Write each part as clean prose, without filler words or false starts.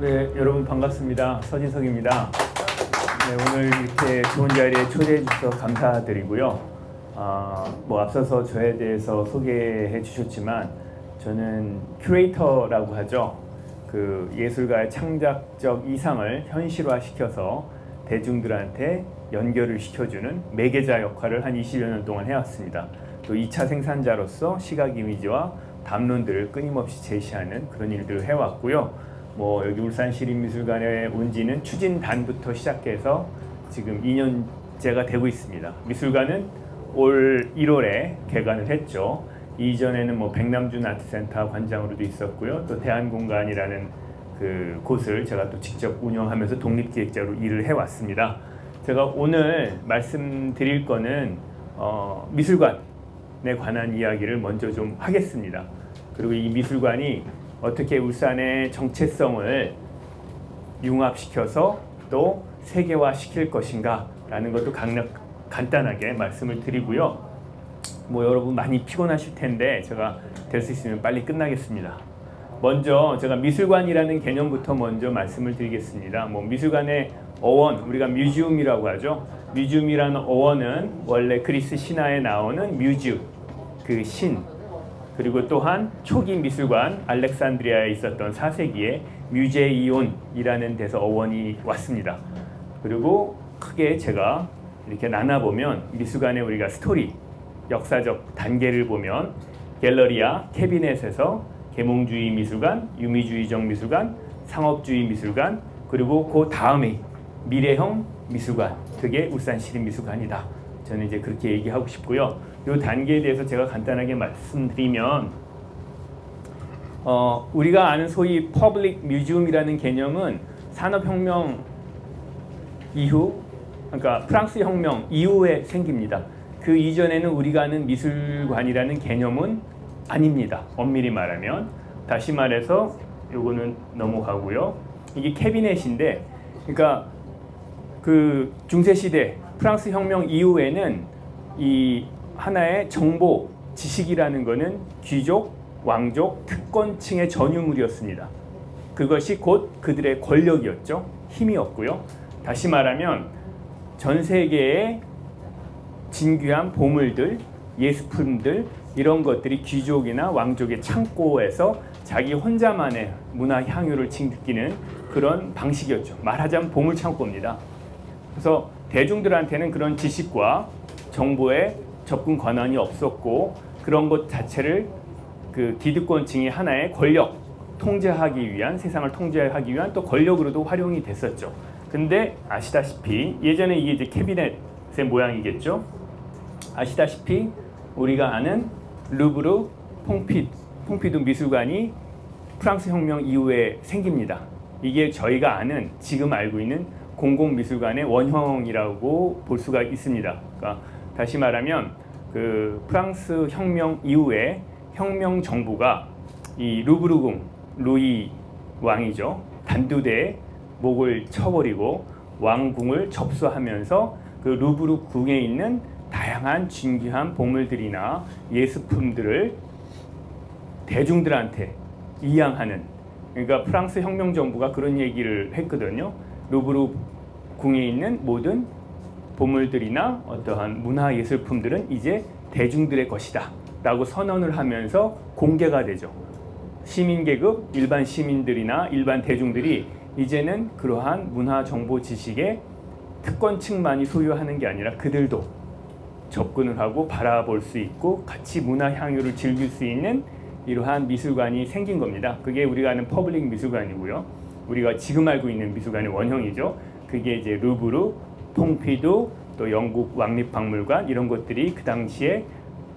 네, 여러분 반갑습니다. 서진석입니다. 네, 오늘 이렇게 좋은 자리에 초대해 주셔서 감사드리고요. 앞서서 저에 대해서 소개해 주셨지만 저는 큐레이터라고 하죠. 그 예술가의 창작적 이상을 현실화시켜서 대중들한테 연결을 시켜주는 매개자 역할을 한 20여 년 동안 해왔습니다. 또 2차 생산자로서 시각 이미지와 담론들을 끊임없이 제시하는 그런 일들을 해왔고요. 여기 울산시립미술관에 온 지는 추진단부터 시작해서 지금 2년째가 되고 있습니다. 미술관은 올 1월에 개관을 했죠. 이전에는 백남준 아트센터 관장으로도 있었고요. 또 대한공간이라는 그 곳을 제가 또 직접 운영하면서 독립기획자로 일을 해왔습니다. 제가 오늘 말씀드릴 거는 미술관에 관한 이야기를 먼저 좀 하겠습니다. 그리고 이 미술관이 어떻게 울산의 정체성을 융합시켜서 또 세계화시킬 것인가 라는 것도 간단하게 말씀을 드리고요. 여러분 많이 피곤하실 텐데 제가 될 수 있으면 빨리 끝나겠습니다. 먼저 제가 미술관이라는 개념부터 먼저 말씀을 드리겠습니다. 미술관의 어원, 우리가 뮤지움이라고 하죠. 뮤지움이라는 어원은 원래 그리스 신화에 나오는 뮤즈, 그 신, 그리고 또한 초기 미술관 알렉산드리아에 있었던 4세기에 뮤제이온이라는 데서 어원이 왔습니다. 그리고 크게 제가 이렇게 나눠보면 미술관의 우리가 스토리, 역사적 단계를 보면 갤러리아, 캐비넷에서 계몽주의 미술관, 유미주의적 미술관, 상업주의 미술관, 그리고 그 다음에 미래형 미술관, 그게 울산시립미술관이다. 저는 이제 그렇게 얘기하고 싶고요. 이 단계에 대해서 제가 간단하게 말씀드리면 우리가 아는 소위 퍼블릭 뮤지엄이라는 개념은 산업혁명 이후, 그러니까 프랑스 혁명 이후에 생깁니다. 그 이전에는 우리가 아는 미술관이라는 개념은 아닙니다. 엄밀히 말하면. 다시 말해서 요거는 넘어가고요. 이게 캐비넷인데, 그러니까 그 중세시대 프랑스 혁명 이후에는 이 하나의 정보, 지식이라는 것은 귀족, 왕족, 특권층의 전유물이었습니다. 그것이 곧 그들의 권력이었죠. 힘이었고요. 다시 말하면 전 세계의 진귀한 보물들, 예술품들 이런 것들이 귀족이나 왕족의 창고에서 자기 혼자만의 문화 향유를 즐기는 그런 방식이었죠. 말하자면 보물 창고입니다. 그래서 대중들한테는 그런 지식과 정보에 접근 권한이 없었고 그런 것 자체를 그 기득권층이 하나의 권력, 통제하기 위한, 세상을 통제하기 위한 또 권력으로도 활용이 됐었죠. 근데 아시다시피 예전에 이게 이제 캐비넷의 모양이겠죠. 아시다시피 우리가 아는 루브르 퐁피두 미술관이 프랑스 혁명 이후에 생깁니다. 이게 저희가 아는, 지금 알고 있는 공공미술관의 원형이라고 볼 수가 있습니다. 그러니까 다시 말하면 그 프랑스 혁명 이후에 혁명 정부가 이 루브르궁, 루이 왕이죠. 단두대에 목을 쳐버리고 왕궁을 접수하면서 그 루브르 궁에 있는 다양한 진귀한 보물들이나 예술품들을 대중들한테 이양하는, 그러니까 프랑스 혁명 정부가 그런 얘기를 했거든요. 루브르 궁에 있는 모든 보물들이나 어떠한 문화예술품들은 이제 대중들의 것이다 라고 선언을 하면서 공개가 되죠. 시민계급, 일반 시민들이나 일반 대중들이 이제는 그러한 문화정보 지식의 특권층만이 소유하는 게 아니라 그들도 접근을 하고 바라볼 수 있고 같이 문화 향유를 즐길 수 있는 이러한 미술관이 생긴 겁니다. 그게 우리가 아는 퍼블릭 미술관이고요. 우리가 지금 알고 있는 미술관의 원형이죠. 그게 이제 루브르, 퐁피두, 또 영국 왕립박물관 이런 것들이 그 당시에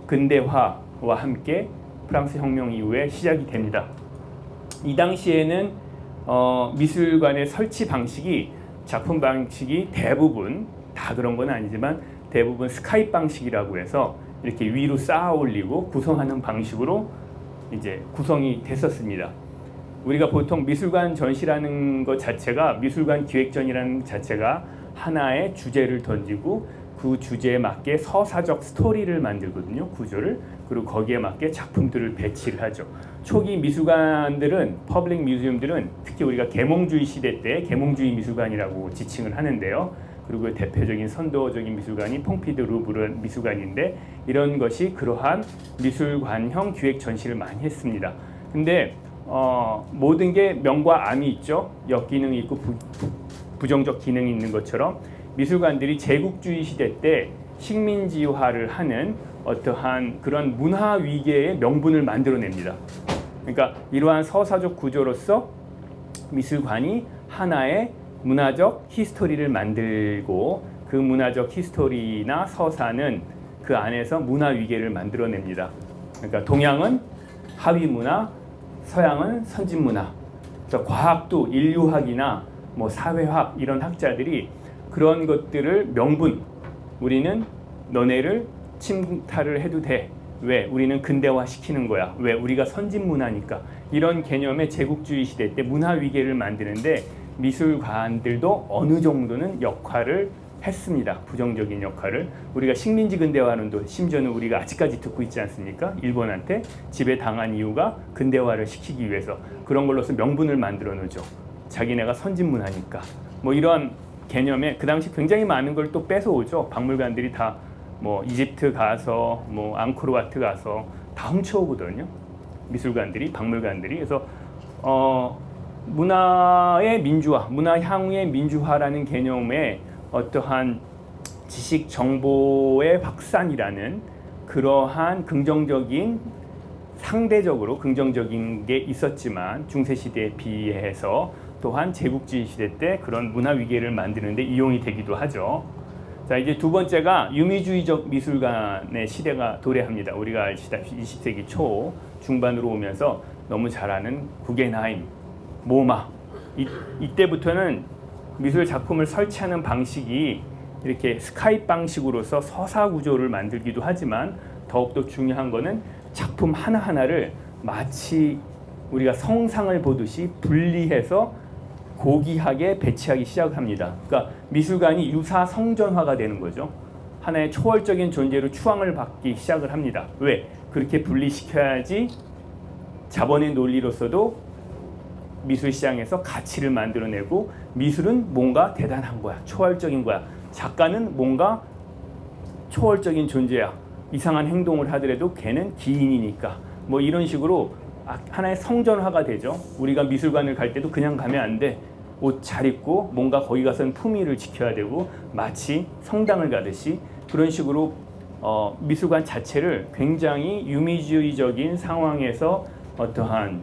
근대화와 함께 프랑스 혁명 이후에 시작이 됩니다. 이 당시에는 미술관의 설치 방식이, 작품 방식이 대부분, 다 그런 건 아니지만 대부분 스카이 방식이라고 해서 이렇게 위로 쌓아 올리고 구성하는 방식으로 이제 구성이 됐었습니다. 우리가 보통 미술관 전시라는 것 자체가, 미술관 기획전이라는 자체가 하나의 주제를 던지고 그 주제에 맞게 서사적 스토리를 만들거든요. 구조를. 그리고 거기에 맞게 작품들을 배치를 하죠. 초기 미술관들은 퍼블릭 뮤지엄들은 특히 우리가 계몽주의 시대 때 계몽주의 미술관이라고 지칭을 하는데요. 그리고 대표적인 선도적인 미술관이 퐁피드 루브르 미술관인데 이런 것이 그러한 미술관형 기획 전시를 많이 했습니다. 근데 모든 게 명과 암이 있죠. 역기능이 있고 부정적 기능이 있는 것처럼 미술관들이 제국주의 시대 때 식민지화를 하는 어떠한 그런 문화 위계의 명분을 만들어냅니다. 그러니까 이러한 서사적 구조로서 미술관이 하나의 문화적 히스토리를 만들고 그 문화적 히스토리나 서사는 그 안에서 문화 위계를 만들어냅니다. 그러니까 동양은 하위 문화, 서양은 선진 문화. 그래서 과학도 인류학이나 뭐 사회학 이런 학자들이 그런 것들을 명분, 우리는 너네를 침탈을 해도 돼. 왜? 우리는 근대화 시키는 거야. 왜? 우리가 선진 문화니까. 이런 개념의 제국주의 시대 때 문화 위계를 만드는데 미술관들도 어느 정도는 역할을 했습니다. 부정적인 역할을. 우리가 식민지 근대화론도 심지어는 우리가 아직까지 듣고 있지 않습니까? 일본한테 지배당한 이유가 근대화를 시키기 위해서 그런 걸로서 명분을 만들어 놓죠. 자기네가 선진 문화니까. 뭐 이런 개념에 그 당시 굉장히 많은 걸 또 뺏어오죠. 박물관들이 다 뭐 이집트 가서 뭐 앙코르와트 가서 다 훔쳐오거든요. 미술관들이, 박물관들이. 그래서 문화의 민주화, 문화 향후의 민주화라는 개념의 어떠한 지식 정보의 확산이라는 그러한 긍정적인 상대적으로 긍정적인 게 있었지만 중세 시대에 비해서 또한 제국주의 시대 때 그런 문화 위계를 만드는데 이용이 되기도 하죠. 자, 이제 두 번째가 유미주의적 미술관의 시대가 도래합니다. 우리가 알시다시피 20세기 초 중반으로 오면서 너무 잘 아는 구겐하임, 모마. 이때부터는 미술 작품을 설치하는 방식이 이렇게 스카이프 방식으로서 서사 구조를 만들기도 하지만 더욱더 중요한 거는 작품 하나하나를 마치 우리가 성상을 보듯이 분리해서 고귀하게 배치하기 시작합니다. 그러니까 미술관이 유사 성전화가 되는 거죠. 하나의 초월적인 존재로 추앙을 받기 시작을 합니다. 왜? 그렇게 분리시켜야지 자본의 논리로서도 미술 시장에서 가치를 만들어내고 미술은 뭔가 대단한 거야. 초월적인 거야. 작가는 뭔가 초월적인 존재야. 이상한 행동을 하더라도 걔는 기인이니까. 뭐 이런 식으로 하나의 성전화가 되죠. 우리가 미술관을 갈 때도 그냥 가면 안 돼. 옷 잘 입고 뭔가 거기 가서는 품위를 지켜야 되고 마치 성당을 가듯이 그런 식으로 미술관 자체를 굉장히 유미주의적인 상황에서 어떠한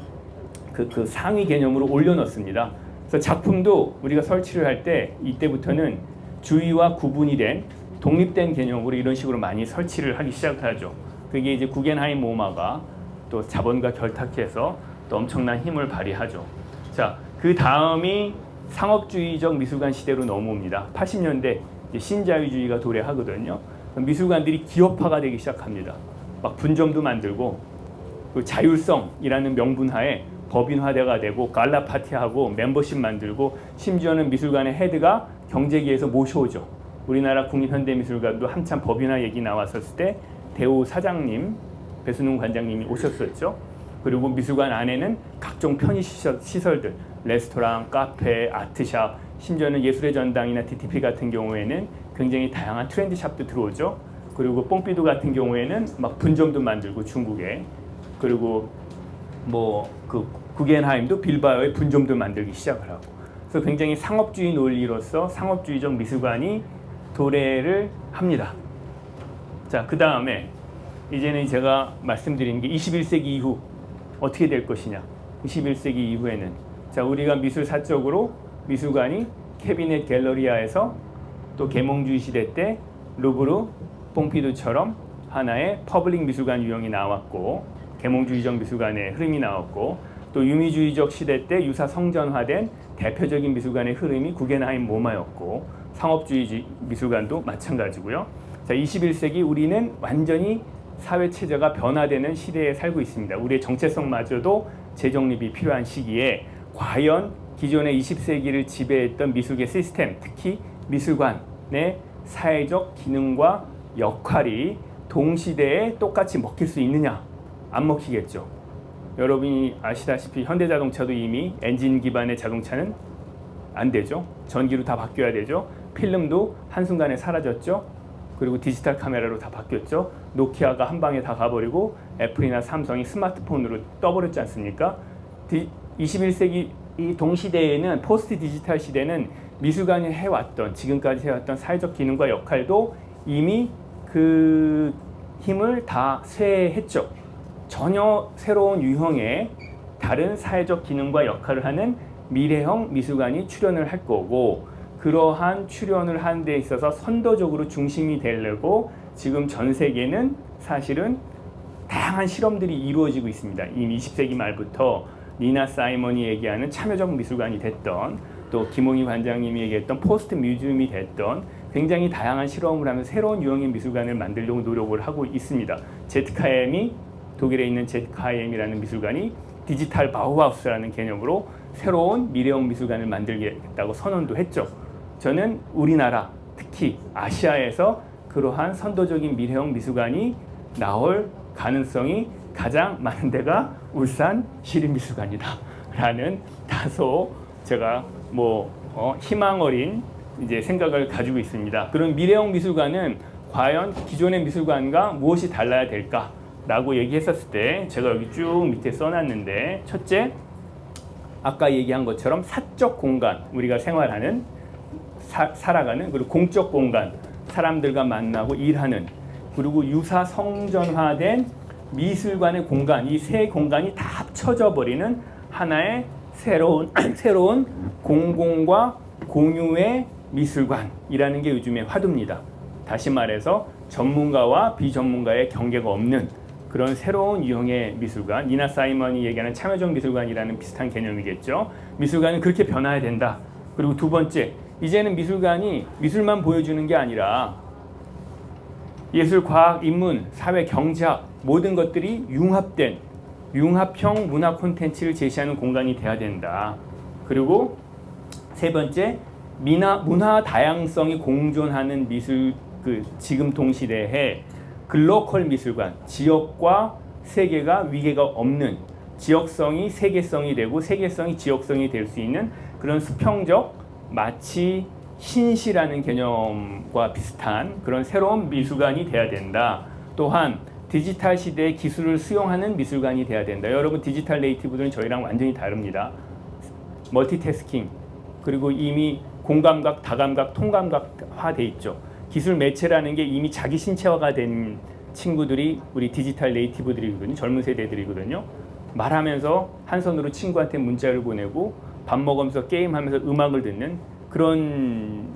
그 상위 개념으로 올려놓습니다. 그래서 작품도 우리가 설치를 할 때 이때부터는 주의와 구분이 된 독립된 개념으로 이런 식으로 많이 설치를 하기 시작하죠. 그게 이제 구겐하임 모마가 또 자본과 결탁해서 또 엄청난 힘을 발휘하죠. 자, 그 다음이 상업주의적 미술관 시대로 넘어옵니다. 80년대 신자유주의가 도래하거든요. 미술관들이 기업화가 되기 시작합니다. 막 분점도 만들고 그 자율성이라는 명분하에 법인화가 되고 갈라 파티하고 멤버십 만들고 심지어는 미술관의 헤드가 경제계에서 모셔오죠. 우리나라 국립현대미술관도 한참 법인화 얘기 나왔었을 때 대우 사장님, 배순웅 관장님이 오셨었죠. 그리고 미술관 안에는 각종 편의시설들, 레스토랑, 카페, 아트샵, 심지어는 예술의 전당이나 DTP 같은 경우에는 굉장히 다양한 트렌드샵도 들어오죠. 그리고 뽕피두 같은 경우에는 막 분점도 만들고 중국에, 그리고 뭐 그 구겐하임도 빌바오에 분점도 만들기 시작을 하고, 그래서 굉장히 상업주의 논리로서 상업주의적 미술관이 도래를 합니다. 자, 그 다음에 이제는 제가 말씀드린 게 21세기 이후 어떻게 될 것이냐. 21세기 이후에는 자, 우리가 미술사적으로 미술관이 캐비넷 갤러리아에서 또 계몽주의 시대 때 루브르, 퐁피두처럼 하나의 퍼블릭 미술관 유형이 나왔고, 계몽주의적 미술관의 흐름이 나왔고, 또 유미주의적 시대 때 유사 성전화된 대표적인 미술관의 흐름이 구겐하임 모마였고, 상업주의 미술관도 마찬가지고요. 자, 21세기 우리는 완전히 사회체제가 변화되는 시대에 살고 있습니다. 우리의 정체성마저도 재정립이 필요한 시기에 과연 기존의 20세기를 지배했던 미술계 시스템, 특히 미술관의 사회적 기능과 역할이 동시대에 똑같이 먹힐 수 있느냐? 안 먹히겠죠. 여러분이 아시다시피 현대자동차도 이미 엔진 기반의 자동차는 안 되죠. 전기로 다 바뀌어야 되죠. 필름도 한순간에 사라졌죠. 그리고 디지털 카메라로 다 바뀌었죠. 노키아가 한 방에 다 가버리고 애플이나 삼성이 스마트폰으로 떠버렸지 않습니까? 21세기 이 동시대에는 포스트 디지털 시대는 미술관이 해왔던 지금까지 해왔던 사회적 기능과 역할도 이미 그 힘을 다 쇠했죠. 전혀 새로운 유형의 다른 사회적 기능과 역할을 하는 미래형 미술관이 출현을 할 거고, 그러한 출현을 하는 데 있어서 선도적으로 중심이 되려고 지금 전 세계는 사실은 다양한 실험들이 이루어지고 있습니다. 이미 20세기 말부터 니나 사이먼이 얘기하는 참여적 미술관이 됐던, 또 김홍희 관장님이 얘기했던 포스트 뮤지엄이 됐던 굉장히 다양한 실험을 하면서 새로운 유형의 미술관을 만들려고 노력을 하고 있습니다. ZKM이 독일에 있는 ZKM이라는 미술관이 디지털 바우하우스라는 개념으로 새로운 미래형 미술관을 만들겠다고 선언도 했죠. 저는 우리나라, 특히 아시아에서 그러한 선도적인 미래형 미술관이 나올 가능성이 가장 많은 데가 울산 시립미술관이다 라는 다소 제가 희망 어린 이제 생각을 가지고 있습니다. 그럼 미래형 미술관은 과연 기존의 미술관과 무엇이 달라야 될까라고 얘기했었을 때 제가 여기 쭉 밑에 써놨는데, 첫째, 아까 얘기한 것처럼 사적 공간, 우리가 생활하는 살아가는, 그리고 공적 공간, 사람들과 만나고 일하는, 그리고 유사 성전화된 미술관의 공간, 이 세 공간이 다 합쳐져 버리는 하나의 새로운 공공과 공유의 미술관이라는 게 요즘의 화두입니다. 다시 말해서 전문가와 비전문가의 경계가 없는 그런 새로운 유형의 미술관, 니나 사이먼이 얘기하는 참여적 미술관이라는 비슷한 개념이겠죠. 미술관은 그렇게 변화해야 된다. 그리고 두 번째, 이제는 미술관이 미술만 보여주는 게 아니라 예술, 과학, 인문, 사회, 경제학 모든 것들이 융합된 융합형 문화 콘텐츠를 제시하는 공간이 돼야 된다. 그리고 세 번째, 문화 다양성이 공존하는 미술, 지금 동시대에 글로컬 미술관, 지역과 세계가 위계가 없는, 지역성이 세계성이 되고 세계성이 지역성이 될 수 있는 그런 수평적, 마치 신시라는 개념과 비슷한 그런 새로운 미술관이 돼야 된다. 또한 디지털 시대의 기술을 수용하는 미술관이 돼야 된다. 여러분, 디지털 네이티브들은 저희랑 완전히 다릅니다. 멀티태스킹, 그리고 이미 공감각, 다감각, 통감각화 돼 있죠. 기술 매체라는 게 이미 자기 신체화가 된 친구들이 우리 디지털 네이티브들이거든요. 젊은 세대들이거든요. 말하면서 한 손으로 친구한테 문자를 보내고 밥 먹으면서 게임하면서 음악을 듣는 그런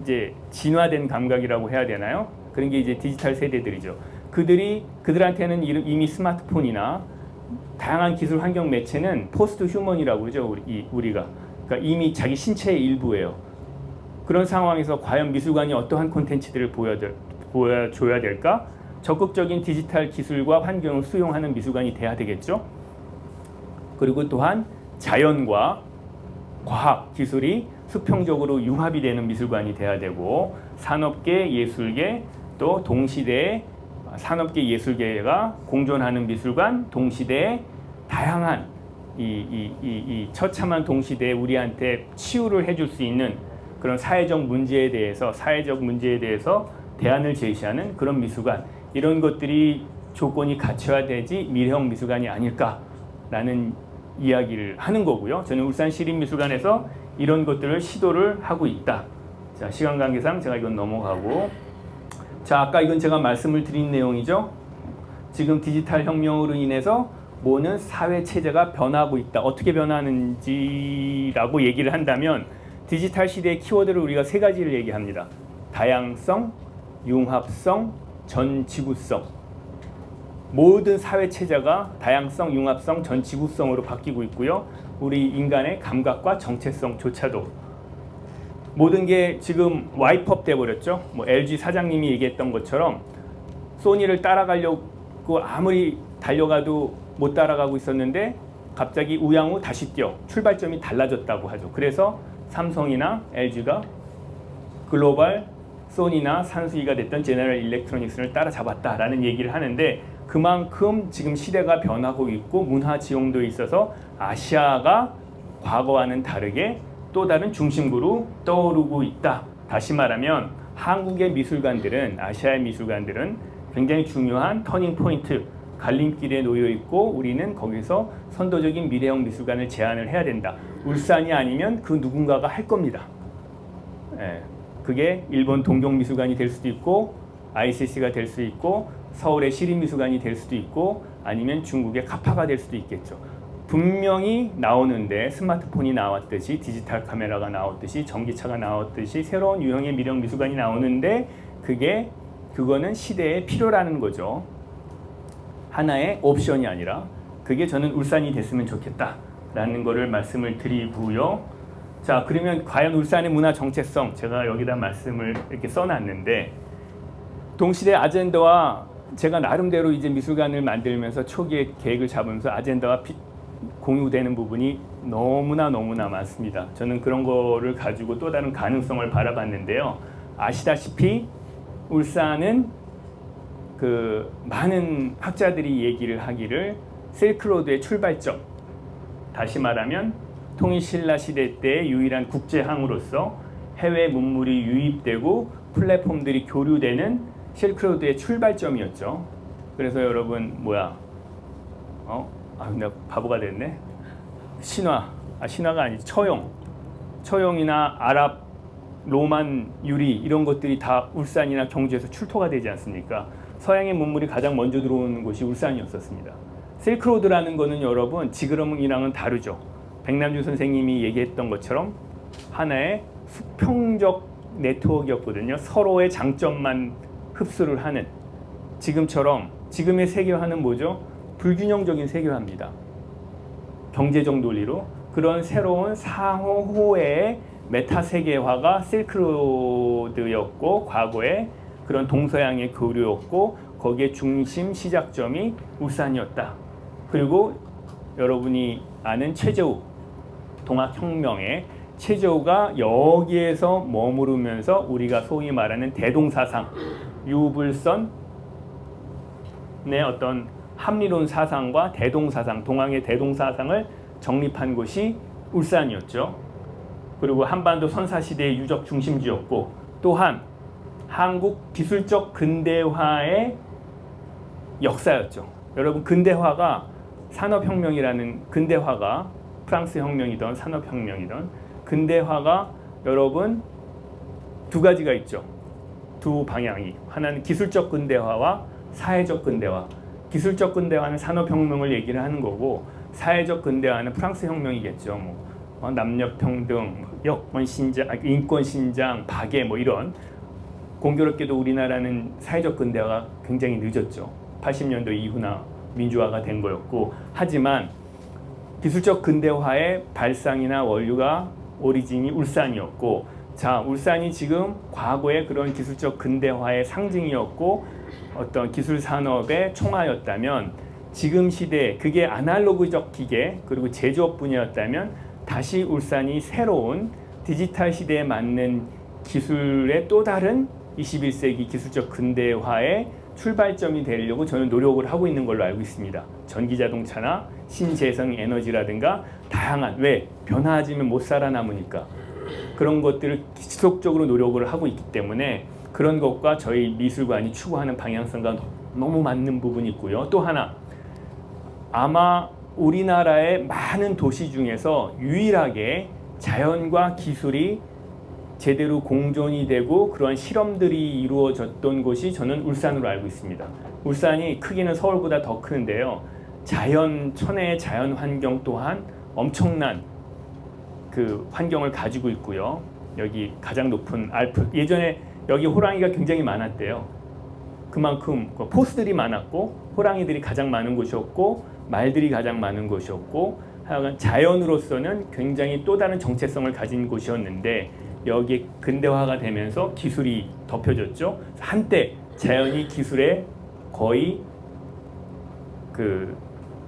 이제 진화된 감각이라고 해야 되나요? 그런 게 이제 디지털 세대들이죠. 그들한테는 이미 스마트폰이나 다양한 기술 환경 매체는 포스트 휴먼이라고 그러죠. 우리가. 그러니까 이미 자기 신체의 일부예요. 그런 상황에서 과연 미술관이 어떠한 콘텐츠들을 보여줘야 될까? 적극적인 디지털 기술과 환경을 수용하는 미술관이 돼야 되겠죠. 그리고 또한 자연과 과학, 기술이 수평적으로 융합이 되는 미술관이 돼야 되고, 산업계, 예술계, 또 동시대에 산업계, 예술계가 공존하는 미술관, 동시대에 다양한 이 처참한 동시대에 우리한테 치유를 해줄 수 있는 그런 사회적 문제에 대해서 대안을 제시하는 그런 미술관, 이런 것들이 조건이 갖춰야 되지 미래형 미술관이 아닐까라는 이야기를 하는 거고요. 저는 울산시립미술관에서 이런 것들을 시도를 하고 있다. 자, 시간 관계상 제가 이건 넘어가고, 자, 아까 이건 제가 말씀을 드린 내용이죠. 지금 디지털 혁명으로 인해서 모든 사회 체제가 변하고 있다. 어떻게 변하는지라고 얘기를 한다면 디지털 시대의 키워드를 우리가 세 가지를 얘기합니다. 다양성, 융합성, 전지구성. 모든 사회 체제가 다양성, 융합성, 전지구성으로 바뀌고 있고요. 우리 인간의 감각과 정체성조차도 모든 게 지금 와이프업 돼버렸죠. LG 사장님이 얘기했던 것처럼 소니를 따라가려고 아무리 달려가도 못 따라가고 있었는데 갑자기 우양우 다시 뛰어 출발점이 달라졌다고 하죠. 그래서 삼성이나 LG가 글로벌 소니나 산수기가 됐던 제너럴 일렉트로닉스를 따라잡았다라는 얘기를 하는데, 그만큼 지금 시대가 변하고 있고 문화 지형도 있어서 아시아가 과거와는 다르게 또 다른 중심구로 떠오르고 있다. 다시 말하면 한국의 미술관들은, 아시아의 미술관들은 굉장히 중요한 터닝 포인트, 갈림길에 놓여 있고 우리는 거기서 선도적인 미래형 미술관을 제안을 해야 된다. 울산이 아니면 그 누군가가 할 겁니다. 예, 그게 일본 동경미술관이 될 수도 있고 ICC가 될 수도 있고 서울의 시립미술관이 될 수도 있고 아니면 중국의 카파가 될 수도 있겠죠. 분명히 나오는데 스마트폰이 나왔듯이 디지털 카메라가 나왔듯이 전기차가 나왔듯이 새로운 유형의 미래형 미술관이 나오는데 그거는 시대의 필요라는 거죠. 하나의 옵션이 아니라 그게 저는 울산이 됐으면 좋겠다라는 거를 말씀을 드리고요. 자, 그러면 과연 울산의 문화 정체성, 제가 여기다 말씀을 이렇게 써놨는데 동시대 아젠다와 제가 나름대로 이제 미술관을 만들면서 초기에 계획을 잡으면서 아젠다와 공유되는 부분이 너무나 많습니다. 저는 그런 거를 가지고 또 다른 가능성을 바라봤는데요. 아시다시피 울산은 그 많은 학자들이 얘기를 하기를 실크로드의 출발점, 다시 말하면 통일신라 시대 때 유일한 국제항으로서 해외 문물이 유입되고 플랫폼들이 교류되는 실크로드의 출발점이었죠. 그래서 여러분 내가 바보가 됐네. 신화가 아니지, 처용이나 아랍, 로만 유리 이런 것들이 다 울산이나 경주에서 출토가 되지 않습니까? 서양의 문물이 가장 먼저 들어오는 곳이 울산이었었습니다. 실크로드라는 거는 여러분 지금이랑은 다르죠. 백남준 선생님이 얘기했던 것처럼 하나의 수평적 네트워크였거든요. 서로의 장점만 흡수를 하는, 지금의 세계화는 뭐죠? 불균형적인 세계화입니다. 경제적 논리로 그런 새로운 상호 호혜의 메타 세계화가 실크로드였고 과거에 그런 동서양의 교류였고 거기에 중심 시작점이 울산이었다. 그리고 여러분이 아는 최저우, 동학혁명의 최저우가 여기에서 머무르면서 우리가 소위 말하는 대동사상, 유불선의 어떤 합리론 사상과 대동사상, 동학의 대동사상을 정립한 곳이 울산이었죠. 그리고 한반도 선사시대의 유적 중심지였고 또한 한국 기술적 근대화의 역사였죠. 여러분 근대화가 산업혁명이라는 근대화가 프랑스 혁명이든 산업혁명이든 근대화가 여러분 두 가지가 있죠. 두 방향이. 하나는 기술적 근대화와 사회적 근대화. 기술적 근대화는 산업혁명을 얘기를 하는 거고 사회적 근대화는 프랑스 혁명이겠죠. 남녀평등, 여권 신장, 인권 신장, 박애 이런. 공교롭게도 우리나라는 사회적 근대화가 굉장히 늦었죠. 80년도 이후나 민주화가 된 거였고 하지만 기술적 근대화의 발상이나 원류가 오리진이 울산이었고 자, 울산이 지금 과거의 그런 기술적 근대화의 상징이었고 어떤 기술 산업의 총화였다면 지금 시대 그게 아날로그적 기계 그리고 제조업 분야였다면 다시 울산이 새로운 디지털 시대에 맞는 기술의 또 다른 21세기 기술적 근대화의 출발점이 되려고 저는 노력을 하고 있는 걸로 알고 있습니다. 전기자동차나 신재생 에너지라든가 다양한 왜 변화하지면 못 살아남으니까 그런 것들을 지속적으로 노력을 하고 있기 때문에 그런 것과 저희 미술관이 추구하는 방향성과 너무 맞는 부분이 있고요. 또 하나 아마 우리나라의 많은 도시 중에서 유일하게 자연과 기술이 제대로 공존이 되고 그러한 실험들이 이루어졌던 곳이 저는 울산으로 알고 있습니다. 울산이 크기는 서울보다 더 크는데요. 천혜의 자연 환경 또한 엄청난 그 환경을 가지고 있고요. 여기 가장 높은 알프, 예전에 여기 호랑이가 굉장히 많았대요. 그만큼 포수들이 많았고 호랑이들이 가장 많은 곳이었고 말들이 가장 많은 곳이었고 하여간 자연으로서는 굉장히 또 다른 정체성을 가진 곳이었는데 여기 근대화가 되면서 기술이 덮여졌죠. 한때 자연이 기술에 거의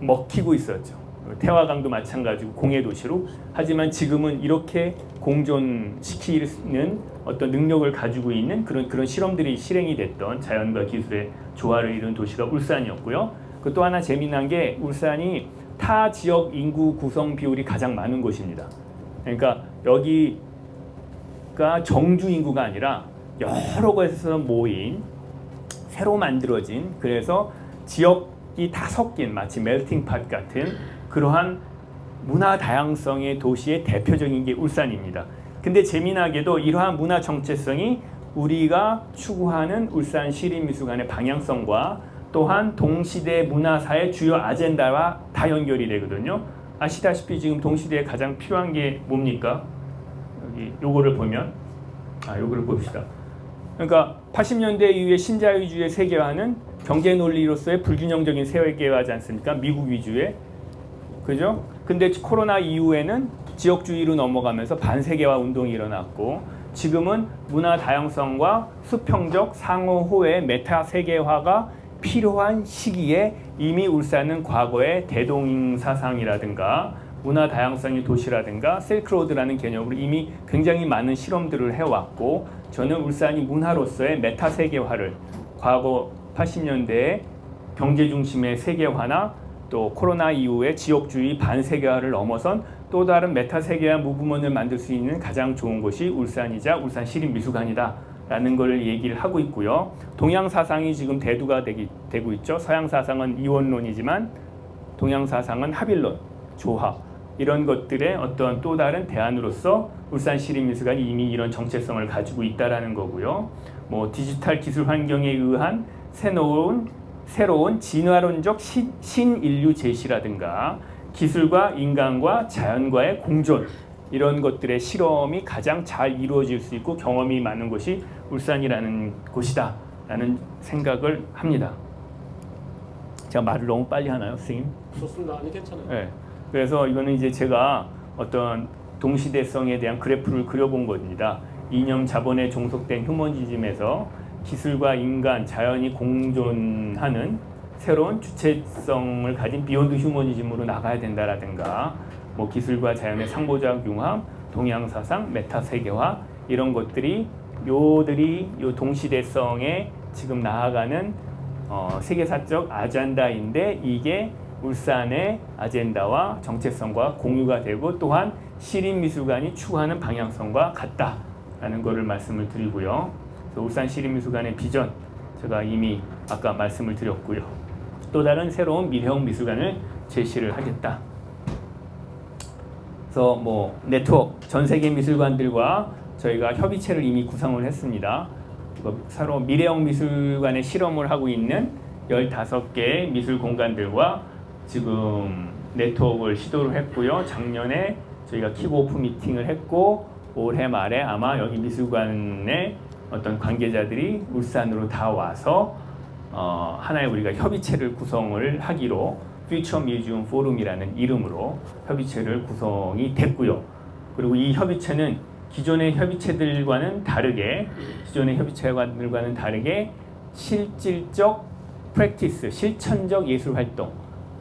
먹히고 있었죠. 태화강도 마찬가지고 공해 도시로. 하지만 지금은 이렇게 공존시키는 어떤 능력을 가지고 있는 그런 실험들이 실행이 됐던 자연과 기술의 조화를 이룬 도시가 울산이었고요. 그 또 하나 재미난 게 울산이 타 지역 인구 구성 비율이 가장 많은 곳입니다. 그러니까 여기가 정주 인구가 아니라 여러 곳에서 모인 새로 만들어진, 그래서 지역이 다 섞인 마치 멜팅팟 같은 그러한 문화 다양성의 도시의 대표적인 게 울산입니다. 근데 재미나게도 이러한 문화 정체성이 우리가 추구하는 울산 시립미술관의 방향성과 또한 동시대 문화사의 주요 아젠다와 다 연결이 되거든요. 아시다시피 지금 동시대에 가장 필요한 게 뭡니까? 여기 요거를 보면 요거를 봅시다. 그러니까 80년대 이후에 신자유주의 세계화는 경제 논리로서의 불균형적인 세계화지 않습니까? 미국 위주의. 그죠? 근데 코로나 이후에는 지역주의로 넘어가면서 반세계화 운동이 일어났고, 지금은 문화 다양성과 수평적 상호호의 메타 세계화가 필요한 시기에 이미 울산은 과거의 대동사상이라든가 문화 다양성의 도시라든가 실크로드라는 개념으로 이미 굉장히 많은 실험들을 해왔고, 저는 울산이 문화로서의 메타 세계화를 과거 80년대에 경제 중심의 세계화나 또 코로나 이후에 지역주의 반세계화를 넘어선 또 다른 메타 세계화 무브먼을 만들 수 있는 가장 좋은 곳이 울산이자 울산 시립미술관이다 라는 걸 얘기를 하고 있고요. 동양 사상이 지금 대두가 되고 있죠. 서양 사상은 이원론이지만 동양 사상은 합일론, 조화, 이런 것들의 어떤 또 다른 대안으로서 울산 시립미술관이 이미 이런 정체성을 가지고 있다라는 거고요. 뭐 디지털 기술 환경에 의한 새로운 진화론적 신인류 제시라든가 기술과 인간과 자연과의 공존, 이런 것들의 실험이 가장 잘 이루어질 수 있고 경험이 많은 곳이 울산이라는 곳이다 라는 생각을 합니다. 제가 말을 너무 빨리 하나요, 선생님? 좋습니다. 아니 괜찮아요. 네. 그래서 이거는 이제 제가 어떤 동시대성에 대한 그래프를 그려본 겁니다. 이념 자본에 종속된 휴머니즘에서 기술과 인간, 자연이 공존하는 새로운 주체성을 가진 비욘드 휴머니즘으로 나가야 된다라든가, 뭐 기술과 자연의 상보작 융합, 동양 사상, 메타 세계화, 이런 것들이 요 동시대성에 지금 나아가는 세계사적 아젠다인데, 이게 울산의 아젠다와 정체성과 공유가 되고 또한 시립미술관이 추구하는 방향성과 같다라는 것을 말씀을 드리고요. 그래서 울산 시립미술관의 비전 제가 이미 아까 말씀을 드렸고요. 또 다른 새로운 미래형 미술관을 제시를 하겠다. 그래서 뭐 네트워크, 전 세계 미술관들과 저희가 협의체를 이미 구성을 했습니다. 새로 미래형 미술관의 실험을 하고 있는 15개 미술 공간들과 지금 네트워크를 시도를 했고요. 작년에 저희가 킥오프 미팅을 했고, 올해 말에 아마 여기 미술관의 어떤 관계자들이 울산으로 다 와서 하나의 우리가 협의체를 구성을 하기로 퓨처 뮤지엄 포럼이라는 이름으로 협의체를 구성이 됐고요. 그리고 이 협의체는 기존의 협의체들과는 다르게 실질적 프랙티스, 실천적 예술 활동,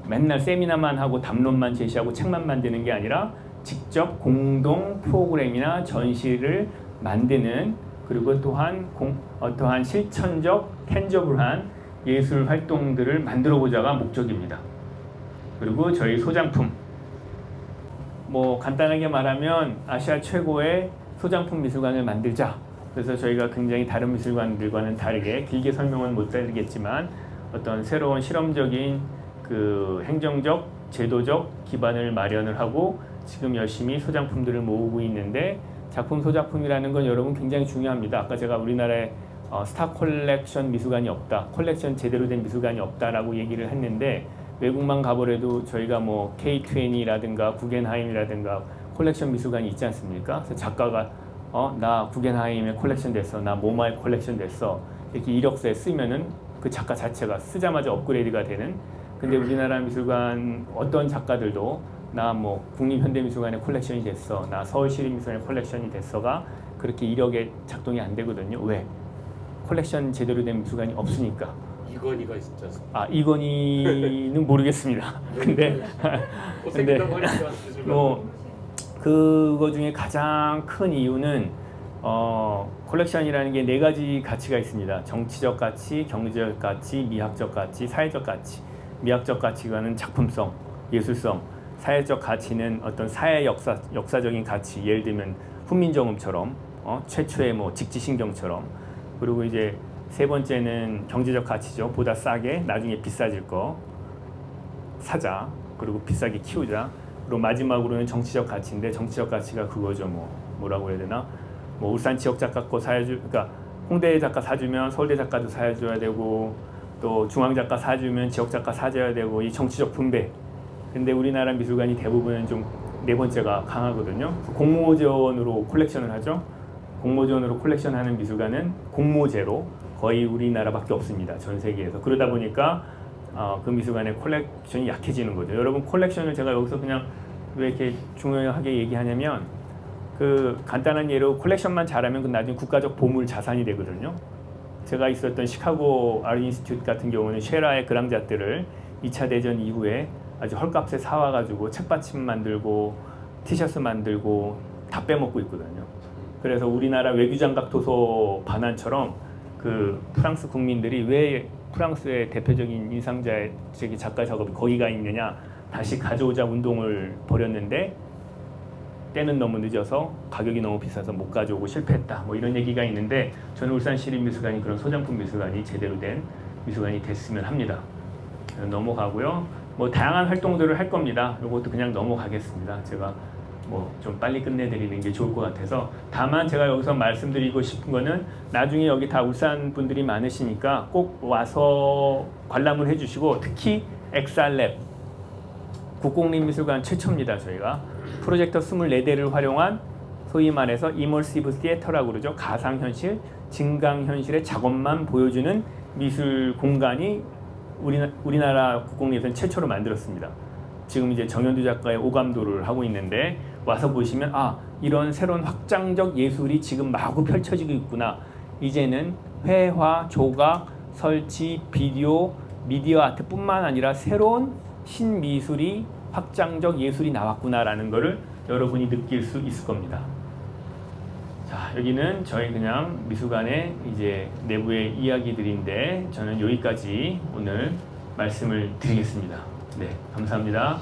맨날 세미나만 하고 담론만 제시하고 책만 만드는 게 아니라 직접 공동 프로그램이나 전시를 만드는, 그리고 또한 어떠한 실천적 텐저블한 예술 활동들을 만들어 보자가 목적입니다. 그리고 저희 소장품, 뭐 간단하게 말하면 아시아 최고의 소장품 미술관을 만들자. 그래서 저희가 굉장히 다른 미술관들과는 다르게, 길게 설명은 못 드리겠지만 어떤 새로운 실험적인 그 행정적, 제도적 기반을 마련을 하고 지금 열심히 소장품들을 모으고 있는데, 작품 소작품이라는 건 여러분 굉장히 중요합니다. 아까 제가 우리나라에 스타 컬렉션 미술관이 없다, 컬렉션 제대로 된 미술관이 없다라고 얘기를 했는데, 외국만 가보래도 저희가 뭐 K20라든가 구겐하임이라든가 컬렉션 미술관이 있지 않습니까? 그래서 작가가 나 구겐하임의 콜렉션 됐어, 나 모마의 콜렉션 됐어, 이렇게 이력서에 쓰면은 그 작가 자체가 쓰자마자 업그레이드가 되는. 근데 우리나라 미술관 어떤 작가들도 나 뭐 국립현대미술관의 콜렉션이 됐어, 나 서울시립미술관의 콜렉션이 됐어가 그렇게 이력에 작동이 안 되거든요. 왜? 콜렉션 제대로 된 미술관이 없으니까. 이건희가 있지 않습니까? 이건희는 모르겠습니다. 근데 생긴다고 하니까 뭐 그거 중에 가장 큰 이유는 컬렉션이라는 게 네 가지 가치가 있습니다. 정치적 가치, 경제적 가치, 미학적 가치, 사회적 가치. 미학적 가치관은 작품성, 예술성. 사회적 가치는 어떤 사회 역사적인 가치. 예를 들면 훈민정음처럼 최초의 뭐 직지신경처럼. 그리고 이제 세 번째는 경제적 가치죠. 보다 싸게 나중에 비싸질 거 사자. 그리고 비싸게 키우자. 그리고 마지막으로는 정치적 가치인데 정치적 가치가 그거죠. 뭐라고 해야 되나? 뭐 울산 지역 작가 거 그러니까 홍대 작가 사주면 서울대 작가도 사줘야 되고 또 중앙 작가 사주면 지역 작가 사줘야 되고 이 정치적 분배. 근데 우리나라 미술관이 대부분은 좀 네 번째가 강하거든요. 공모전으로 콜렉션을 하죠. 공모전으로 콜렉션하는 미술관은 공모제로 거의 우리나라밖에 없습니다. 전 세계에서. 그러다 보니까 그 미술관의 콜렉션이 약해지는 거죠. 여러분 콜렉션을 제가 여기서 그냥 왜 이렇게 중요하게 얘기하냐면 그 간단한 예로 콜렉션만 잘하면 그 나중에 국가적 보물 자산이 되거든요. 제가 있었던 시카고 아트 인스티튜트 같은 경우는 쉐라의 그랑잣들을 2차 대전 이후에 아주 헐값에 사와가지고 책받침 만들고 티셔츠 만들고 다 빼먹고 있거든요. 그래서 우리나라 외교장각 도서 반환처럼 그 프랑스 국민들이 왜 프랑스의 대표적인 인상자의 작가 작업이 거기가 있느냐 다시 가져오자 운동을 벌였는데 때는 너무 늦어서 가격이 너무 비싸서 못 가져오고 실패했다. 뭐 이런 얘기가 있는데 저는 울산시립미술관이 그런 소장품 미술관이 제대로 된 미술관이 됐으면 합니다. 넘어가고요. 뭐 다양한 활동들을 할 겁니다. 이것도 그냥 넘어가겠습니다. 제가 뭐 좀 빨리 끝내드리는 게 좋을 것 같아서 다만 제가 여기서 말씀드리고 싶은 거는 나중에 여기 다 울산 분들이 많으시니까 꼭 와서 관람을 해주시고 특히 엑살랩 국공립미술관 최초입니다. 저희가 프로젝터 24대를 활용한 소위 말해서 이머시브 시애터라고 그러죠. 가상현실, 증강현실의 작업만 보여주는 미술 공간이 우리나라 국공립에서는 최초로 만들었습니다. 지금 이제 정현두 작가의 오감도를 하고 있는데 와서 보시면 이런 새로운 확장적 예술이 지금 마구 펼쳐지고 있구나. 이제는 회화, 조각, 설치, 비디오, 미디어 아트뿐만 아니라 새로운 신미술이 확장적 예술이 나왔구나라는 것을 여러분이 느낄 수 있을 겁니다. 자, 여기는 저희 그냥 미술관의 이제 내부의 이야기들인데 저는 여기까지 오늘 말씀을 드리겠습니다. 네, 감사합니다.